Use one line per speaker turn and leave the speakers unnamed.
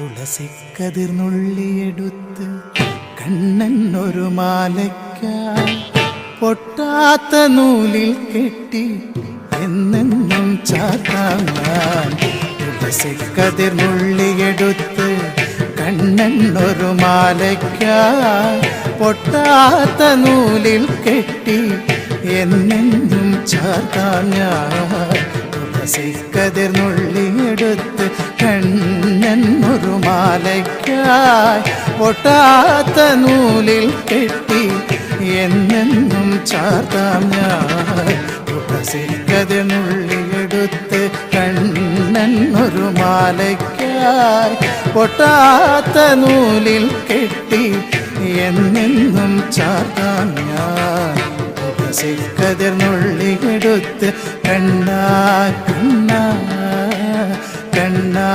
തുളസിക്കതിർന്നുള്ളിയെടുത്ത് കണ്ണൻ ഒരു മാലയ്ക്കായി പൊട്ടാത്ത നൂലിൽ കെട്ടി എന്നെന്നും ചാത്താൻ. തുളസിക്കതിർന്നുള്ളിയെടുത്ത് കണ്ണൻ ഒരു മാലയ്ക്കായി പൊട്ടാത്ത നൂലിൽ കെട്ടി എന്നെന്നും ചാത്താൻ. തുളസിക്കതിർന്നുള്ളിയെടുത്ത് കണ്ണൻ ഒരു മാലയ്ക്കായി പൊട്ടാത്ത നൂലിൽ കെട്ടി എന്നെന്നും ചാർത്താം ഞാൻ. തുളസിക്കതിർന്നുള്ളിയെടുത്ത് കണ്ണൻ ഒരു മാലയ്ക്കായി പൊട്ടാത്ത നൂലിൽ കെട്ടി എന്നെന്നും ചാർത്താം ഞാൻ. തുളസിക്കതിർന്നുള്ളിയെടുത്ത് കണ്ണാ കണ്ണാ കണ്ണാ